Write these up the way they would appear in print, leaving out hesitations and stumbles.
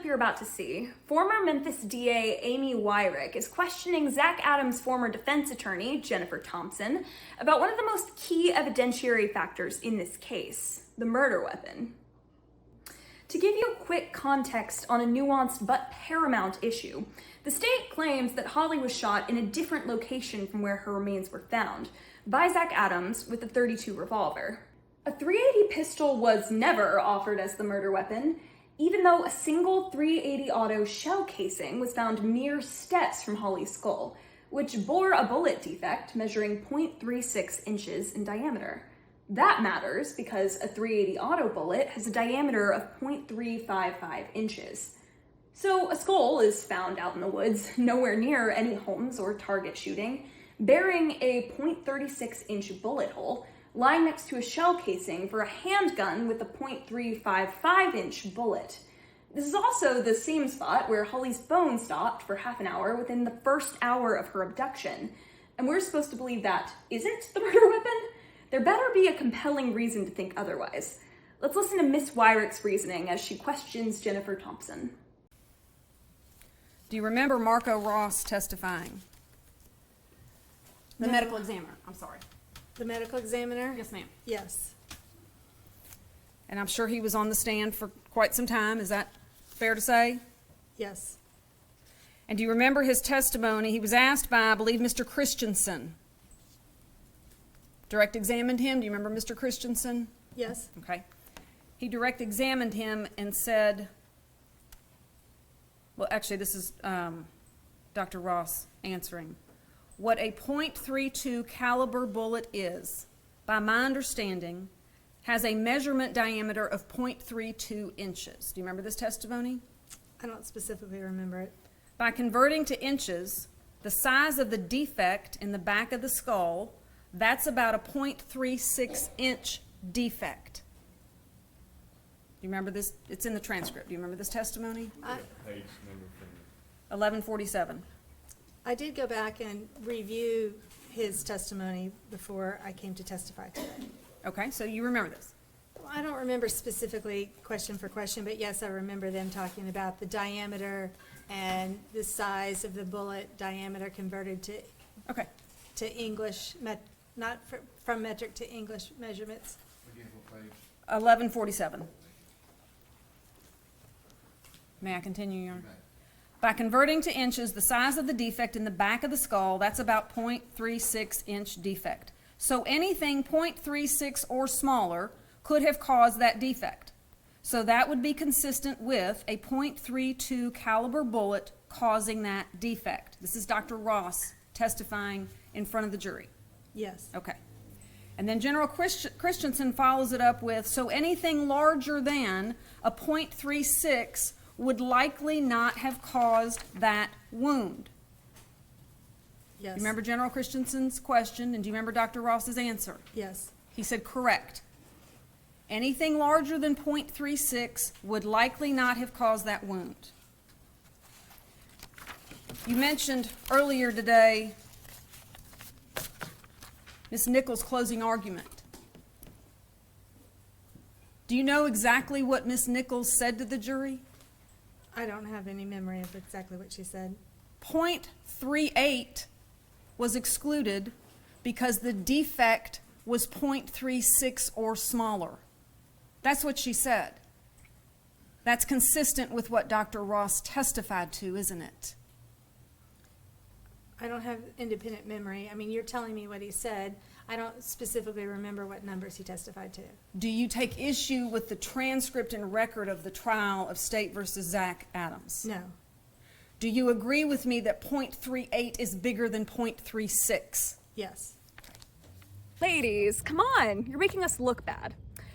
clip you're about to see, former Memphis DA Amy Weirich is questioning Zach Adams' former defense attorney, Jennifer Thompson, about one of the most key evidentiary factors in this case, the murder weapon. To give you a quick context on a nuanced but paramount issue, the state claims that Holly was shot in a different location from where her remains were found, by Zach Adams with a .32 revolver. A .380 pistol was never offered as the murder weapon, even though a single .380 auto shell casing was found mere steps from Holly's skull, which bore a bullet defect measuring 0.36 inches in diameter. That matters because a .380 auto bullet has a diameter of 0.355 inches. So a skull is found out in the woods, nowhere near any homes or target shooting, bearing a 0.36 inch bullet hole, lying next to a shell casing for a handgun with a 0.355 inch bullet. This is also the same spot where Holly's phone stopped for half an hour within the first hour of her abduction. And we're supposed to believe that isn't the murder weapon? There better be a compelling reason to think otherwise. Let's listen to Miss Weirich's reasoning as she questions Jennifer Thompson. Do you remember Marco Ross testifying? The No. medical examiner, I'm sorry. The medical examiner? Yes, ma'am. Yes. And I'm sure he was on the stand for quite some time. Is that fair to say? Yes. And do you remember his testimony? He was asked by, I believe, Mr. Christensen. Direct examined him. Do you remember Mr. Christensen? Yes. Okay. He direct examined him and said, well, actually, this is Dr. Ross answering. What a .32 caliber bullet is, by my understanding, has a measurement diameter of 0.32 inches. Do you remember this testimony? I don't specifically remember it. By converting to inches, the size of the defect in the back of the skull, that's about a 0.36 inch defect. Do you remember this? It's in the transcript. Do you remember this testimony? Page number from 1147. I did go back and review his testimony before I came to testify today. Okay, so you remember this. Well, I don't remember specifically question for question, but yes, I remember them talking about the diameter and the size of the bullet diameter converted Okay. to English, from metric to English measurements. Again, what page? 1147. May I continue, Your Honor? By converting to inches, the size of the defect in the back of the skull, that's about 0.36 inch defect. So anything 0.36 or smaller could have caused that defect. So that would be consistent with a .32 caliber bullet causing that defect. This is Dr. Ross testifying in front of the jury. Yes. Okay. And then General Christensen follows it up with, so anything larger than a .36 would likely not have caused that wound. Yes. You remember General Christensen's question, and do you remember Dr. Ross's answer? Yes. He said correct. Anything larger than .36 would likely not have caused that wound. You mentioned earlier today Ms. Nichols' closing argument. Do you know exactly what Ms. Nichols said to the jury? I don't have any memory of exactly what she said. .38 was excluded because the defect was .36 or smaller. That's what she said. That's consistent with what Dr. Ross testified to, isn't it? I don't have independent memory. I mean, you're telling me what he said. I don't specifically remember what numbers he testified to. Do you take issue with the transcript and record of the trial of State versus Zach Adams? No. Do you agree with me that .38 is bigger than .36? Yes. Ladies, come on, you're making us look bad.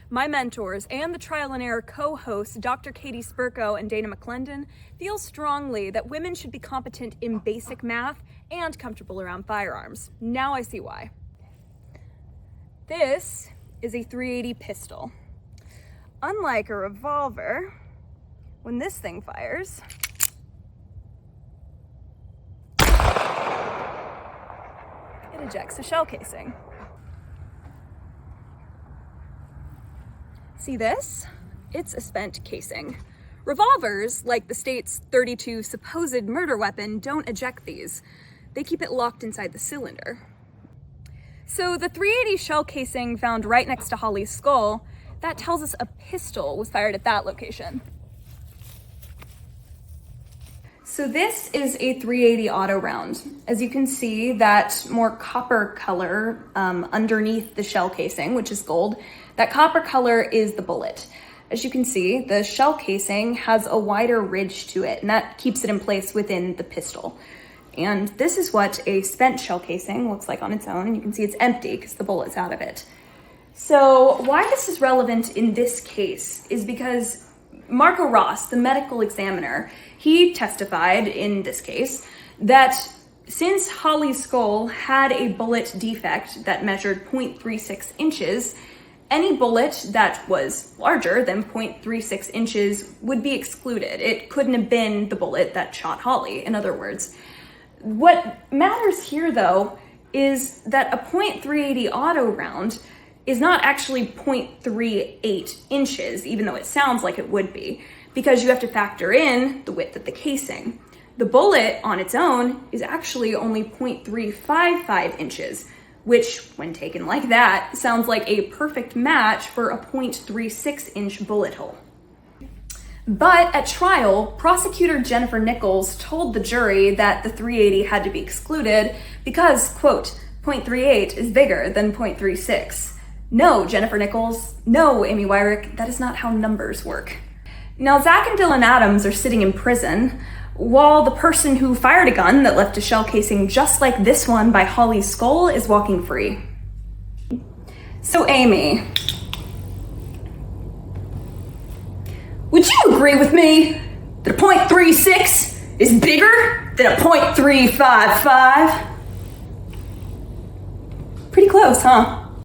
My mentors and the Trial and Error co-hosts, Dr. Katie Spurko and Dana McClendon, feel strongly that women should be competent in basic math and comfortable around firearms. Now I see why. This is a .380 pistol. Unlike a revolver, when this thing fires, it ejects a shell casing. See this? It's a spent casing. Revolvers, like the state's .32 supposed murder weapon, don't eject these. They keep it locked inside the cylinder. So the .380 shell casing found right next to Holly's skull, that tells us a pistol was fired at that location. So this is a .380 auto round. As you can see, that more copper color underneath the shell casing, which is gold, that copper color is the bullet. As you can see, the shell casing has a wider ridge to it, and that keeps it in place within the pistol. And this is what a spent shell casing looks like on its own, and you can see it's empty because the bullet's out of it. So why this is relevant in this case is because Marco Ross, the medical examiner, he testified in this case that since Holly's skull had a bullet defect that measured 0.36 inches, any bullet that was larger than 0.36 inches would be excluded. It couldn't have been the bullet that shot Holly, in other words. What matters here, though, is that a .380 auto round is not actually 0.38 inches, even though it sounds like it would be, because you have to factor in the width of the casing. The bullet on its own is actually only 0.355 inches, which, when taken like that, sounds like a perfect match for a 0.36 inch bullet hole. But at trial, prosecutor Jennifer Nichols told the jury that the .380 had to be excluded because, quote, .38 is bigger than .36. No, Jennifer Nichols, no, Amy Weirich, that is not how numbers work. Now, Zach and Dylan Adams are sitting in prison, while the person who fired a gun that left a shell casing just like this one by Holly's skull is walking free. So, Amy, would you agree with me that a .36 is bigger than a .355? Pretty close, huh?